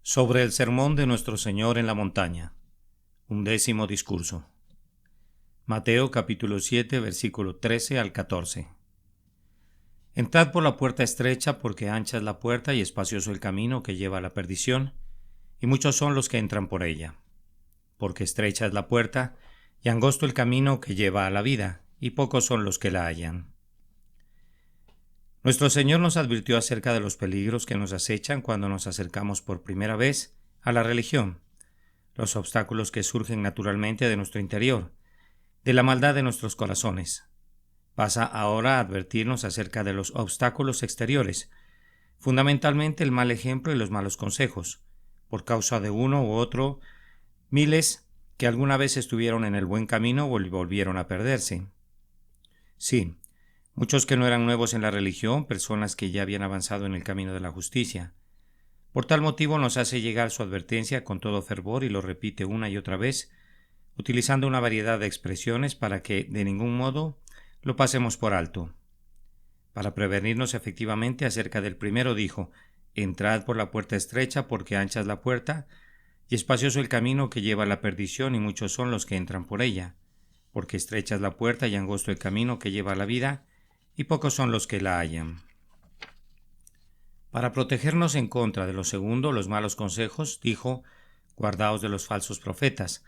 Sobre el sermón de nuestro Señor en la montaña. 11º discurso. Mateo capítulo 7, versículo 13 al 14. Entrad por la puerta estrecha, porque ancha es la puerta y espacioso el camino que lleva a la perdición, y muchos son los que entran por ella. Porque estrecha es la puerta y angosto el camino que lleva a la vida, y pocos son los que la hallan. Nuestro Señor nos advirtió acerca de los peligros que nos acechan cuando nos acercamos por primera vez a la religión, los obstáculos que surgen naturalmente de nuestro interior, de la maldad de nuestros corazones. Pasa ahora a advertirnos acerca de los obstáculos exteriores, fundamentalmente el mal ejemplo y los malos consejos, por causa de uno u otro, miles que alguna vez estuvieron en el buen camino volvieron a perderse. Sí, muchos que no eran nuevos en la religión, personas que ya habían avanzado en el camino de la justicia. Por tal motivo nos hace llegar su advertencia con todo fervor y lo repite una y otra vez, utilizando una variedad de expresiones para que de ningún modo lo pasemos por alto. Para prevenirnos efectivamente acerca del primero dijo: entrad por la puerta estrecha, porque ancha es la puerta y espacioso el camino que lleva a la perdición, y muchos son los que entran por ella. Porque estrecha es la puerta y angosto el camino que lleva a la vida, y pocos son los que la hallan. Para protegernos en contra de lo segundo, los malos consejos, dijo: guardaos de los falsos profetas.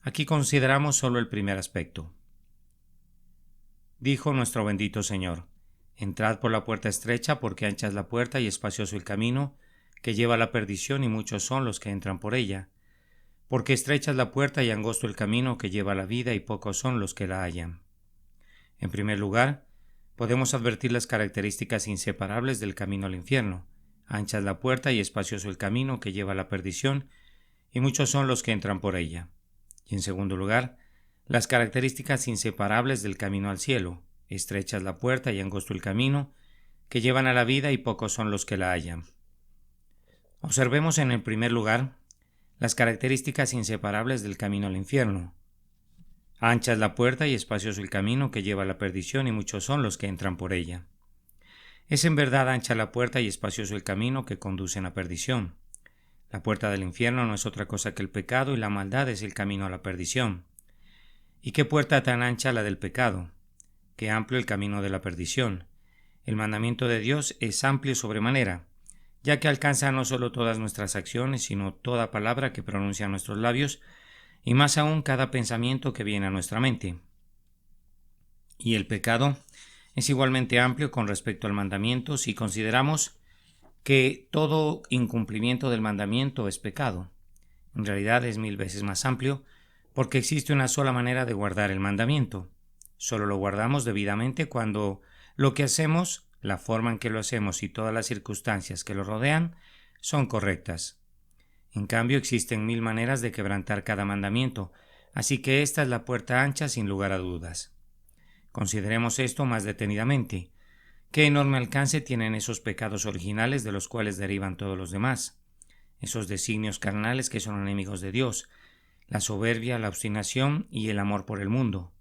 Aquí consideramos solo el primer aspecto. Dijo nuestro bendito Señor: entrad por la puerta estrecha, porque ancha es la puerta y espacioso el camino que lleva a la perdición, y muchos son los que entran por ella. Porque estrecha es la puerta y angosto el camino que lleva a la vida, y pocos son los que la hallan. En primer lugar, podemos advertir las características inseparables del camino al infierno. Ancha es la puerta y espacioso el camino que lleva a la perdición, y muchos son los que entran por ella. Y en segundo lugar, las características inseparables del camino al cielo. Estrecha es la puerta y angosto el camino que llevan a la vida, y pocos son los que la hallan. Observemos en el primer lugar las características inseparables del camino al infierno. Ancha es la puerta y espacioso el camino que lleva a la perdición, y muchos son los que entran por ella. Es en verdad ancha la puerta y espacioso el camino que conducen a perdición. La puerta del infierno no es otra cosa que el pecado, y la maldad es el camino a la perdición. ¿Y qué puerta tan ancha la del pecado? Qué amplio el camino de la perdición. El mandamiento de Dios es amplio sobremanera, ya que alcanza no solo todas nuestras acciones, sino toda palabra que pronuncian nuestros labios, y más aún cada pensamiento que viene a nuestra mente. Y el pecado es igualmente amplio con respecto al mandamiento, si consideramos que todo incumplimiento del mandamiento es pecado. En realidad es 1000 veces más amplio, porque existe una sola manera de guardar el mandamiento. Solo lo guardamos debidamente cuando lo que hacemos, la forma en que lo hacemos y todas las circunstancias que lo rodean son correctas. En cambio, existen 1000 maneras de quebrantar cada mandamiento, así que esta es la puerta ancha sin lugar a dudas. Consideremos esto más detenidamente. ¿Qué enorme alcance tienen esos pecados originales de los cuales derivan todos los demás? Esos designios carnales que son enemigos de Dios, la soberbia, la obstinación y el amor por el mundo.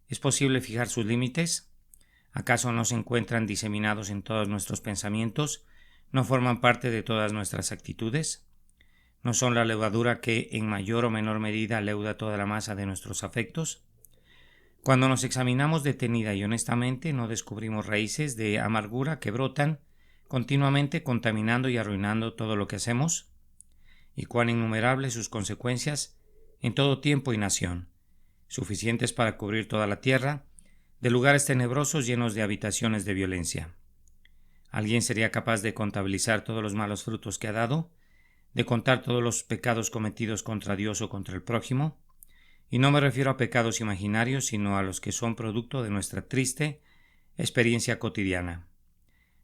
¿Es posible fijar sus límites? ¿Acaso no se encuentran diseminados en todos nuestros pensamientos? ¿No forman parte de todas nuestras actitudes? ¿No son la levadura que en mayor o menor medida leuda toda la masa de nuestros afectos? Cuando nos examinamos detenida y honestamente, ¿no descubrimos raíces de amargura que brotan continuamente, contaminando y arruinando todo lo que hacemos? ¿Y cuán innumerables sus consecuencias en todo tiempo y nación, suficientes para cubrir toda la tierra, de lugares tenebrosos llenos de habitaciones de violencia? ¿Alguien sería capaz de contabilizar todos los malos frutos que ha dado? ¿De contar todos los pecados cometidos contra Dios o contra el prójimo? Y no me refiero a pecados imaginarios, sino a los que son producto de nuestra triste experiencia cotidiana.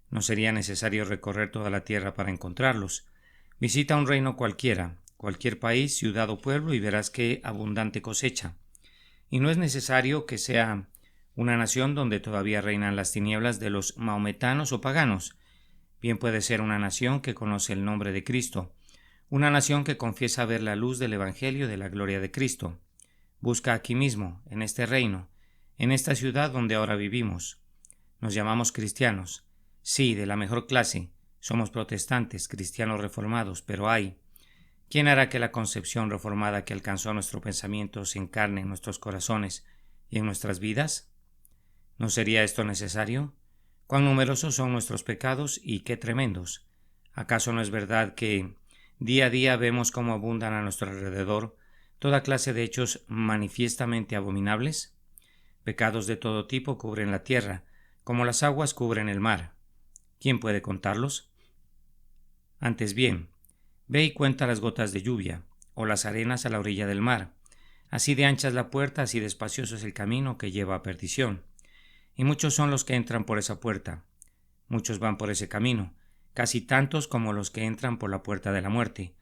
No sería necesario recorrer toda la tierra para encontrarlos. Visita un reino cualquiera, cualquier país, ciudad o pueblo, y verás qué abundante cosecha. Y no es necesario que sea una nación donde todavía reinan las tinieblas de los mahometanos o paganos. Bien puede ser una nación que conoce el nombre de Cristo, una nación que confiesa ver la luz del Evangelio de la gloria de Cristo. Busca aquí mismo, en este reino, en esta ciudad donde ahora vivimos. Nos llamamos cristianos. Sí, de la mejor clase. Somos protestantes, cristianos reformados, pero ¿Quién hará que la concepción reformada que alcanzó nuestro pensamiento se encarne en nuestros corazones y en nuestras vidas? ¿No sería esto necesario? ¿Cuán numerosos son nuestros pecados y qué tremendos? ¿Acaso no es verdad que día a día vemos cómo abundan a nuestro alrededor toda clase de hechos manifiestamente abominables? Pecados de todo tipo cubren la tierra, como las aguas cubren el mar. ¿Quién puede contarlos? Antes bien, ve y cuenta las gotas de lluvia, o las arenas a la orilla del mar. Así de ancha es la puerta, así de espacioso es el camino que lleva a perdición. Y muchos son los que entran por esa puerta. Muchos van por ese camino, casi tantos como los que entran por la puerta de la muerte,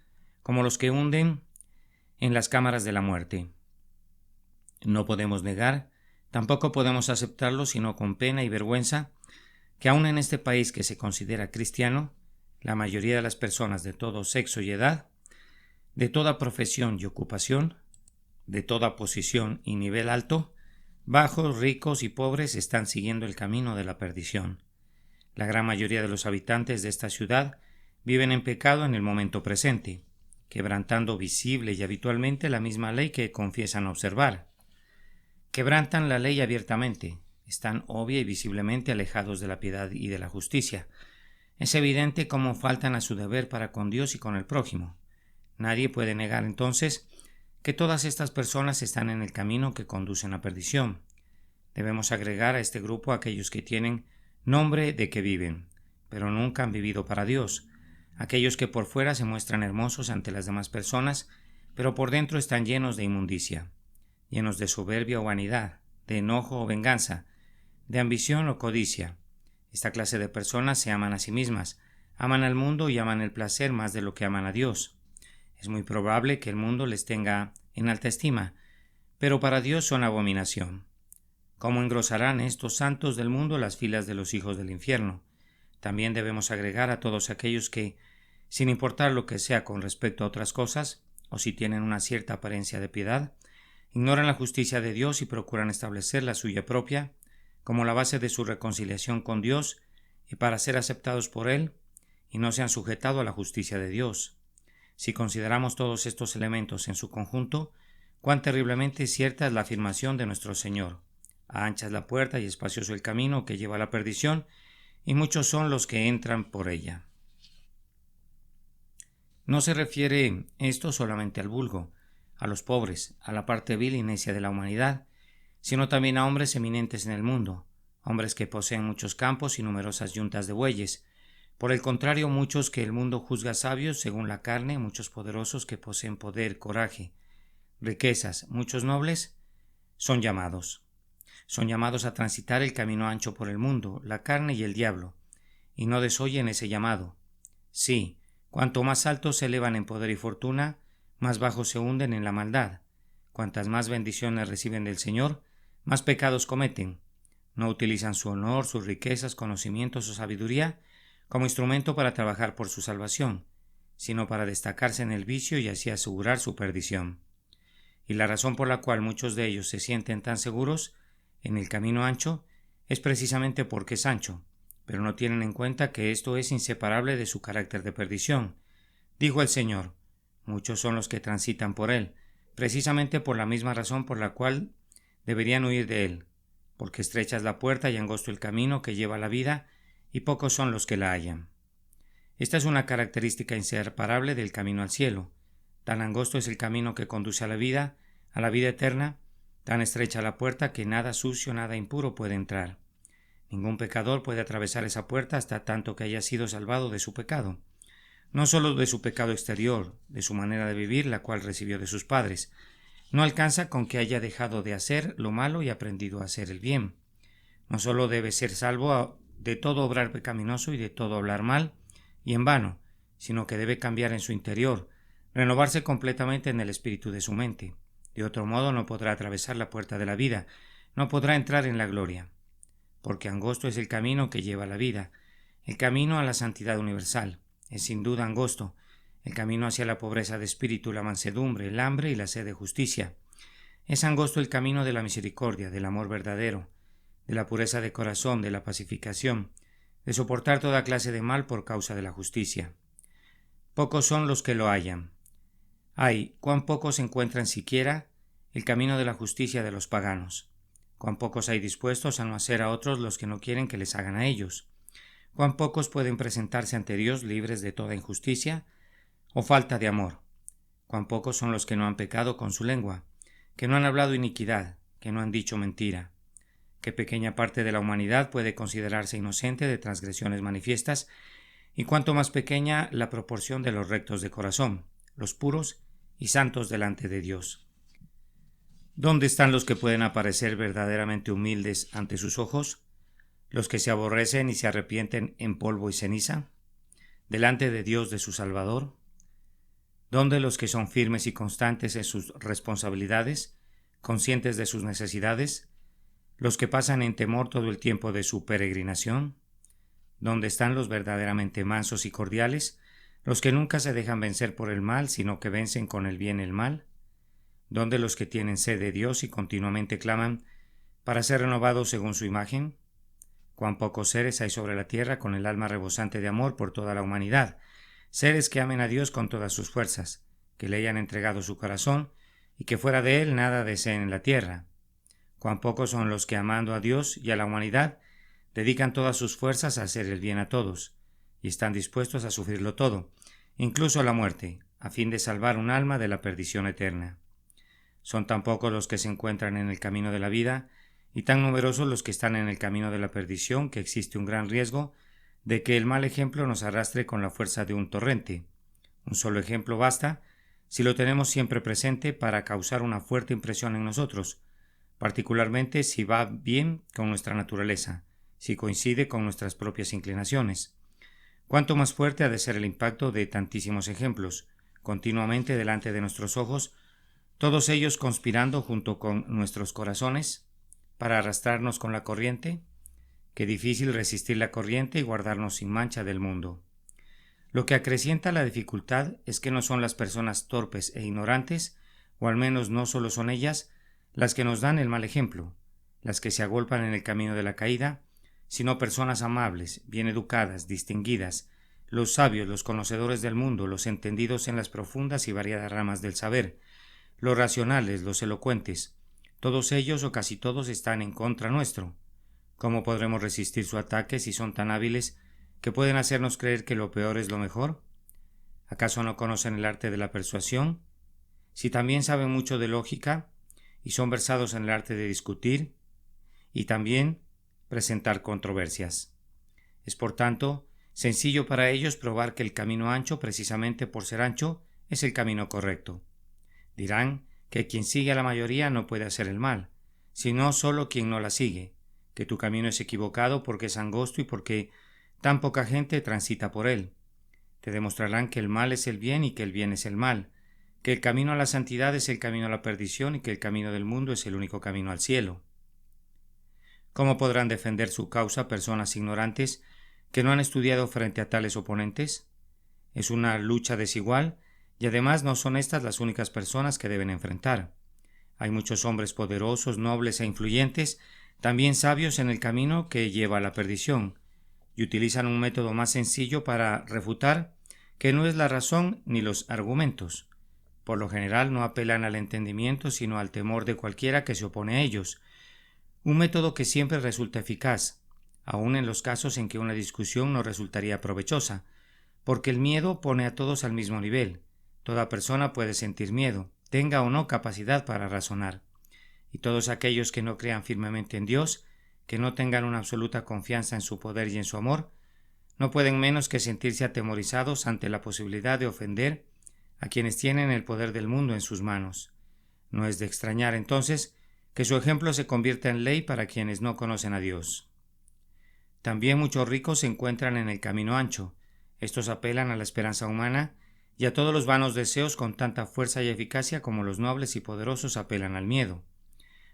como los que hunden en las cámaras de la muerte. No podemos negar, tampoco podemos aceptarlo sino con pena y vergüenza, que aun en este país que se considera cristiano, la mayoría de las personas de todo sexo y edad, de toda profesión y ocupación, de toda posición y nivel alto, bajos, ricos y pobres, están siguiendo el camino de la perdición. La gran mayoría de los habitantes de esta ciudad viven en pecado en el momento presente, quebrantando visible y habitualmente la misma ley que confiesan observar. Quebrantan la ley abiertamente, están obvia y visiblemente alejados de la piedad y de la justicia. Es evidente cómo faltan a su deber para con Dios y con el prójimo. Nadie puede negar entonces que todas estas personas están en el camino que conduce a la perdición. Debemos agregar a este grupo a aquellos que tienen nombre de que viven, pero nunca han vivido para Dios, aquellos que por fuera se muestran hermosos ante las demás personas, pero por dentro están llenos de inmundicia, llenos de soberbia o vanidad, de enojo o venganza, de ambición o codicia. Esta clase de personas se aman a sí mismas, aman al mundo y aman el placer más de lo que aman a Dios. Es muy probable que el mundo les tenga en alta estima, pero para Dios son abominación. ¿Cómo engrosarán estos santos del mundo las filas de los hijos del infierno? También debemos agregar a todos aquellos que, sin importar lo que sea con respecto a otras cosas, o si tienen una cierta apariencia de piedad, ignoran la justicia de Dios y procuran establecer la suya propia como la base de su reconciliación con Dios y para ser aceptados por Él, y no se han sujetado a la justicia de Dios. Si consideramos todos estos elementos en su conjunto, cuán terriblemente cierta es la afirmación de nuestro Señor. Ancha es la puerta y espacioso el camino que lleva a la perdición, y muchos son los que entran por ella. No se refiere esto solamente al vulgo, a los pobres, a la parte vil y necia de la humanidad, sino también a hombres eminentes en el mundo, hombres que poseen muchos campos y numerosas yuntas de bueyes. Por el contrario, muchos que el mundo juzga sabios según la carne, muchos poderosos que poseen poder, coraje, riquezas, muchos nobles, son llamados a transitar el camino ancho por el mundo, la carne y el diablo, y no desoyen ese llamado. Sí, cuanto más altos se elevan en poder y fortuna, más bajos se hunden en la maldad. Cuantas más bendiciones reciben del Señor, más pecados cometen. No utilizan su honor, sus riquezas, conocimientos o sabiduría como instrumento para trabajar por su salvación, sino para destacarse en el vicio y así asegurar su perdición. Y la razón por la cual muchos de ellos se sienten tan seguros en el camino ancho es precisamente porque es ancho, pero no tienen en cuenta que esto es inseparable de su carácter de perdición. Dijo el Señor: muchos son los que transitan por él, precisamente por la misma razón por la cual deberían huir de él, porque estrecha es la puerta y angosto el camino que lleva a la vida, y pocos son los que la hallan. Esta es una característica inseparable del camino al cielo. Tan angosto es el camino que conduce a la vida eterna, tan estrecha la puerta que nada sucio, nada impuro puede entrar. Ningún pecador puede atravesar esa puerta hasta tanto que haya sido salvado de su pecado. No sólo de su pecado exterior, de su manera de vivir, la cual recibió de sus padres. No alcanza con que haya dejado de hacer lo malo y aprendido a hacer el bien. No sólo debe ser salvo de todo obrar pecaminoso y de todo hablar mal y en vano, sino que debe cambiar en su interior, renovarse completamente en el espíritu de su mente. De otro modo no podrá atravesar la puerta de la vida, no podrá entrar en la gloria. Porque angosto es el camino que lleva a la vida, el camino a la santidad universal. Es sin duda angosto, el camino hacia la pobreza de espíritu, la mansedumbre, el hambre y la sed de justicia. Es angosto el camino de la misericordia, del amor verdadero, de la pureza de corazón, de la pacificación, de soportar toda clase de mal por causa de la justicia. Pocos son los que lo hallan. Ay, cuán pocos encuentran siquiera el camino de la justicia de los paganos. Cuán pocos hay dispuestos a no hacer a otros los que no quieren que les hagan a ellos. Cuán pocos pueden presentarse ante Dios libres de toda injusticia o falta de amor. Cuán pocos son los que no han pecado con su lengua, que no han hablado iniquidad, que no han dicho mentira. Qué pequeña parte de la humanidad puede considerarse inocente de transgresiones manifiestas, y cuánto más pequeña la proporción de los rectos de corazón, los puros y santos delante de Dios. ¿Dónde están los que pueden aparecer verdaderamente humildes ante sus ojos? ¿Los que se aborrecen y se arrepienten en polvo y ceniza? ¿Delante de Dios de su Salvador? ¿Dónde los que son firmes y constantes en sus responsabilidades, conscientes de sus necesidades? ¿Los que pasan en temor todo el tiempo de su peregrinación? ¿Dónde están los verdaderamente mansos y cordiales, los que nunca se dejan vencer por el mal, sino que vencen con el bien el mal? ¿Dónde los que tienen sed de Dios y continuamente claman para ser renovados según su imagen? Cuán pocos seres hay sobre la tierra con el alma rebosante de amor por toda la humanidad, seres que amen a Dios con todas sus fuerzas, que le hayan entregado su corazón y que fuera de él nada deseen en la tierra. Cuán pocos son los que, amando a Dios y a la humanidad, dedican todas sus fuerzas a hacer el bien a todos, y están dispuestos a sufrirlo todo, incluso la muerte, a fin de salvar un alma de la perdición eterna. Son tan pocos los que se encuentran en el camino de la vida, y tan numerosos los que están en el camino de la perdición, que existe un gran riesgo de que el mal ejemplo nos arrastre con la fuerza de un torrente. Un solo ejemplo basta, si lo tenemos siempre presente, para causar una fuerte impresión en nosotros, particularmente si va bien con nuestra naturaleza, si coincide con nuestras propias inclinaciones. Cuánto más fuerte ha de ser el impacto de tantísimos ejemplos, continuamente delante de nuestros ojos, todos ellos conspirando junto con nuestros corazones para arrastrarnos con la corriente. Qué difícil resistir la corriente y guardarnos sin mancha del mundo. Lo que acrecienta la dificultad es que no son las personas torpes e ignorantes, o al menos no solo son ellas, las que nos dan el mal ejemplo, las que se agolpan en el camino de la caída, sino personas amables, bien educadas, distinguidas, los sabios, los conocedores del mundo, los entendidos en las profundas y variadas ramas del saber, los racionales, los elocuentes. Todos ellos o casi todos están en contra nuestro. ¿Cómo podremos resistir su ataque si son tan hábiles que pueden hacernos creer que lo peor es lo mejor? ¿Acaso no conocen el arte de la persuasión? Si también saben mucho de lógica y son versados en el arte de discutir y también presentar controversias. Es por tanto sencillo para ellos probar que el camino ancho, precisamente por ser ancho, es el camino correcto. Dirán que quien sigue a la mayoría no puede hacer el mal, sino solo quien no la sigue, que tu camino es equivocado porque es angosto y porque tan poca gente transita por él. Te demostrarán que el mal es el bien y que el bien es el mal, que el camino a la santidad es el camino a la perdición y que el camino del mundo es el único camino al cielo. ¿Cómo podrán defender su causa personas ignorantes que no han estudiado frente a tales oponentes? Es una lucha desigual y además no son estas las únicas personas que deben enfrentar. Hay muchos hombres poderosos, nobles e influyentes, también sabios en el camino que lleva a la perdición, y utilizan un método más sencillo para refutar, que no es la razón ni los argumentos. Por lo general no apelan al entendimiento, sino al temor de cualquiera que se opone a ellos, un método que siempre resulta eficaz, aun en los casos en que una discusión no resultaría provechosa, porque el miedo pone a todos al mismo nivel. Toda persona puede sentir miedo, tenga o no capacidad para razonar, y todos aquellos que no crean firmemente en Dios, que no tengan una absoluta confianza en su poder y en su amor, no pueden menos que sentirse atemorizados ante la posibilidad de ofender a quienes tienen el poder del mundo en sus manos. No es de extrañar, entonces, que su ejemplo se convierta en ley para quienes no conocen a Dios. También muchos ricos se encuentran en el camino ancho. Estos apelan a la esperanza humana y a todos los vanos deseos con tanta fuerza y eficacia como los nobles y poderosos apelan al miedo.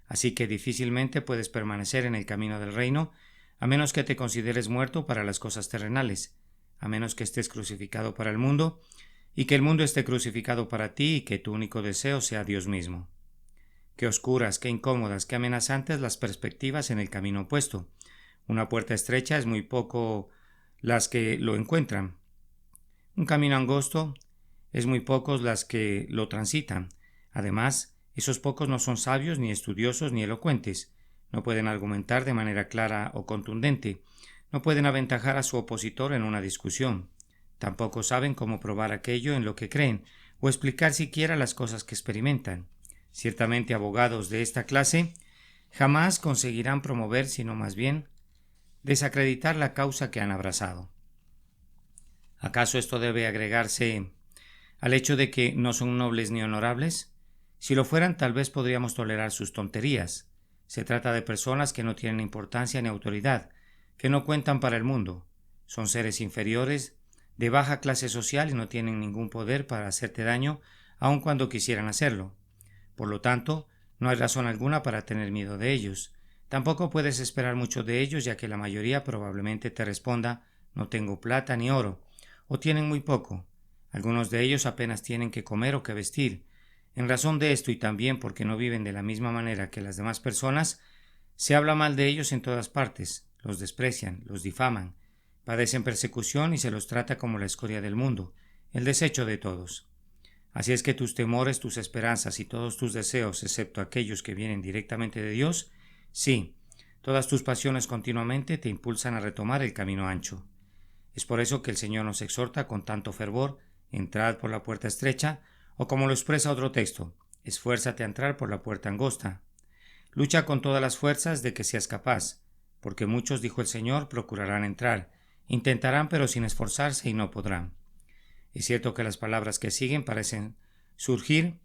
Así que difícilmente puedes permanecer en el camino del reino a menos que te consideres muerto para las cosas terrenales, a menos que estés crucificado para el mundo y que el mundo esté crucificado para ti y que tu único deseo sea Dios mismo. Qué oscuras, qué incómodas, qué amenazantes las perspectivas en el camino opuesto. Una puerta estrecha es muy poco las que lo encuentran. Un camino angosto Es muy pocos las que lo transitan. Además, esos pocos no son sabios, ni estudiosos, ni elocuentes. No pueden argumentar de manera clara o contundente. No pueden aventajar a su opositor en una discusión. Tampoco saben cómo probar aquello en lo que creen, o explicar siquiera las cosas que experimentan. Ciertamente abogados de esta clase jamás conseguirán promover, sino más bien desacreditar la causa que han abrazado. ¿Acaso esto debe agregarse al hecho de que no son nobles ni honorables? Si lo fueran, tal vez podríamos tolerar sus tonterías. Se trata de personas que no tienen importancia ni autoridad, que no cuentan para el mundo. Son seres inferiores, de baja clase social y no tienen ningún poder para hacerte daño, aun cuando quisieran hacerlo. Por lo tanto, no hay razón alguna para tener miedo de ellos. Tampoco puedes esperar mucho de ellos, ya que la mayoría probablemente te responda: no tengo plata ni oro, o tienen muy poco. Algunos de ellos apenas tienen que comer o que vestir. En razón de esto, y también porque no viven de la misma manera que las demás personas, se habla mal de ellos en todas partes, los desprecian, los difaman, padecen persecución y se los trata como la escoria del mundo, el desecho de todos. Así es que tus temores, tus esperanzas y todos tus deseos, excepto aquellos que vienen directamente de Dios, sí, todas tus pasiones continuamente te impulsan a retomar el camino ancho. Es por eso que el Señor nos exhorta con tanto fervor: entrad por la puerta estrecha, o como lo expresa otro texto: esfuérzate a entrar por la puerta angosta. Lucha con todas las fuerzas de que seas capaz, porque muchos, dijo el Señor, procurarán entrar, intentarán pero sin esforzarse y no podrán. Es cierto que las palabras que siguen parecen surgir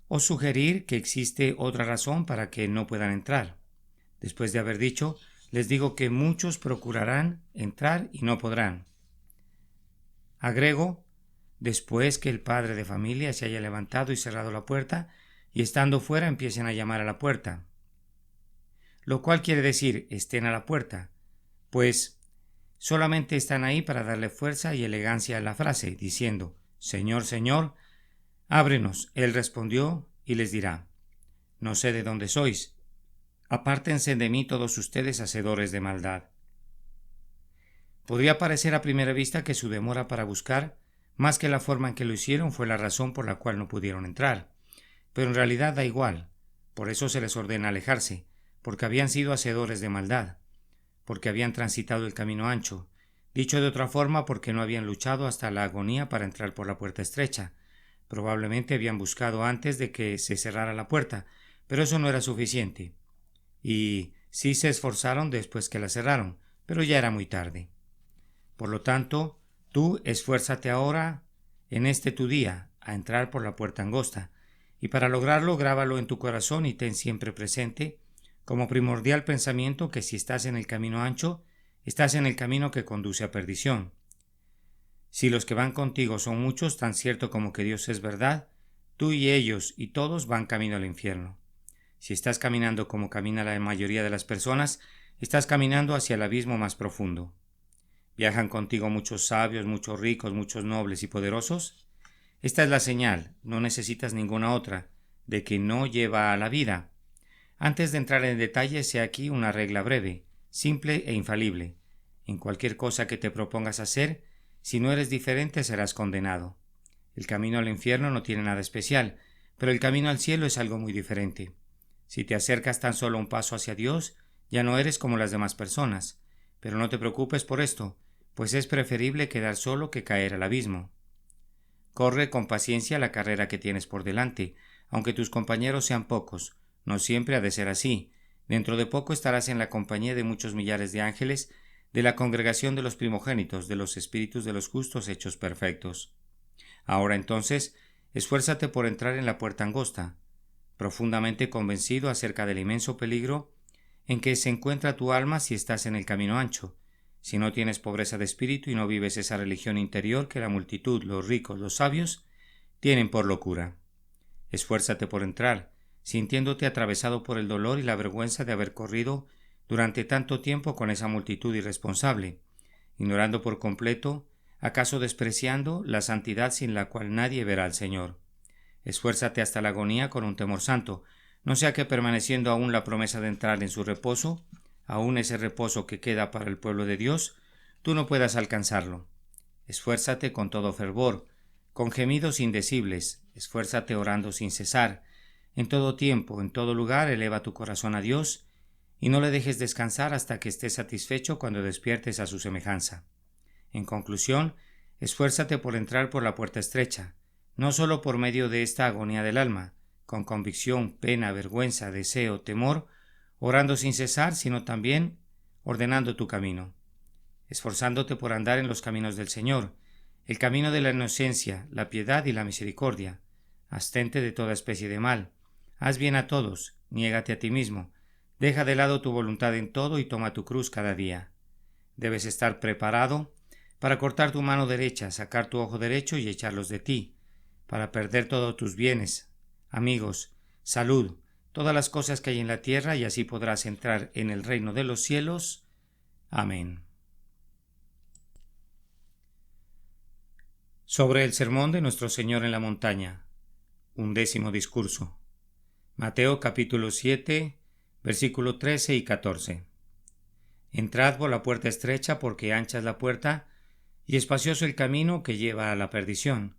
o sugerir que existe otra razón para que no puedan entrar. Después de haber dicho: les digo que muchos procurarán entrar y no podrán, agrego: después que el padre de familia se haya levantado y cerrado la puerta, y estando fuera empiecen a llamar a la puerta. Lo cual quiere decir: estén a la puerta, pues solamente están ahí para darle fuerza y elegancia a la frase, diciendo: Señor, Señor, ábrenos. Él respondió y les dirá: no sé de dónde sois. Apártense de mí todos ustedes, hacedores de maldad. Podría parecer a primera vista que su demora para buscar, más que la forma en que lo hicieron, fue la razón por la cual no pudieron entrar. Pero en realidad da igual. Por eso se les ordena alejarse, porque habían sido hacedores de maldad, porque habían transitado el camino ancho. Dicho de otra forma, porque no habían luchado hasta la agonía para entrar por la puerta estrecha. Probablemente habían buscado antes de que se cerrara la puerta, pero eso no era suficiente. Y sí se esforzaron después que la cerraron, pero ya era muy tarde. Por lo tanto, tú esfuérzate ahora, en este tu día, a entrar por la puerta angosta, y para lograrlo grábalo en tu corazón y ten siempre presente, como primordial pensamiento, que si estás en el camino ancho, estás en el camino que conduce a perdición. Si los que van contigo son muchos, tan cierto como que Dios es verdad, tú y ellos y todos van camino al infierno. Si estás caminando como camina la mayoría de las personas, estás caminando hacia el abismo más profundo. ¿Viajan contigo muchos sabios, muchos ricos, muchos nobles y poderosos? Esta es la señal, no necesitas ninguna otra, de que no lleva a la vida. Antes de entrar en detalles, he aquí una regla breve, simple e infalible. En cualquier cosa que te propongas hacer, si no eres diferente, serás condenado. El camino al infierno no tiene nada especial, pero el camino al cielo es algo muy diferente. Si te acercas tan solo un paso hacia Dios, ya no eres como las demás personas. Pero no te preocupes por esto, pues es preferible quedar solo que caer al abismo. Corre con paciencia la carrera que tienes por delante, aunque tus compañeros sean pocos. No siempre ha de ser así. Dentro de poco estarás en la compañía de muchos millares de ángeles, de la congregación de los primogénitos, de los espíritus de los justos hechos perfectos. Ahora entonces, esfuérzate por entrar en la puerta angosta, profundamente convencido acerca del inmenso peligro en que se encuentra tu alma si estás en el camino ancho, si no tienes pobreza de espíritu y no vives esa religión interior que la multitud, los ricos, los sabios, tienen por locura. Esfuérzate por entrar, sintiéndote atravesado por el dolor y la vergüenza de haber corrido durante tanto tiempo con esa multitud irresponsable, ignorando por completo, acaso despreciando, la santidad sin la cual nadie verá al Señor. Esfuérzate hasta la agonía con un temor santo, no sea que permaneciendo aún la promesa de entrar en su reposo, aún ese reposo que queda para el pueblo de Dios, tú no puedas alcanzarlo. Esfuérzate con todo fervor, con gemidos indecibles, esfuérzate orando sin cesar. En todo tiempo, en todo lugar, eleva tu corazón a Dios y no le dejes descansar hasta que estés satisfecho cuando despiertes a su semejanza. En conclusión, esfuérzate por entrar por la puerta estrecha, no solo por medio de esta agonía del alma, con convicción, pena, vergüenza, deseo, temor, orando sin cesar, sino también ordenando tu camino, esforzándote por andar en los caminos del Señor, el camino de la inocencia, la piedad y la misericordia. Abstente de toda especie de mal. Haz bien a todos, niégate a ti mismo, deja de lado tu voluntad en todo y toma tu cruz cada día. Debes estar preparado para cortar tu mano derecha, sacar tu ojo derecho y echarlos de ti, para perder todos tus bienes, amigos, salud, todas las cosas que hay en la tierra, y así podrás entrar en el reino de los cielos. Amén. Sobre el sermón de nuestro Señor en la montaña. 11º discurso. Mateo capítulo 7, versículo 13 y 14. Entrad por la puerta estrecha, porque ancha es la puerta, y espacioso el camino que lleva a la perdición,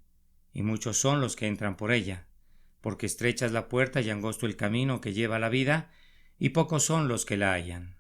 y muchos son los que entran por ella, porque estrecha es la puerta y angosto el camino que lleva a la vida, y pocos son los que la hallan.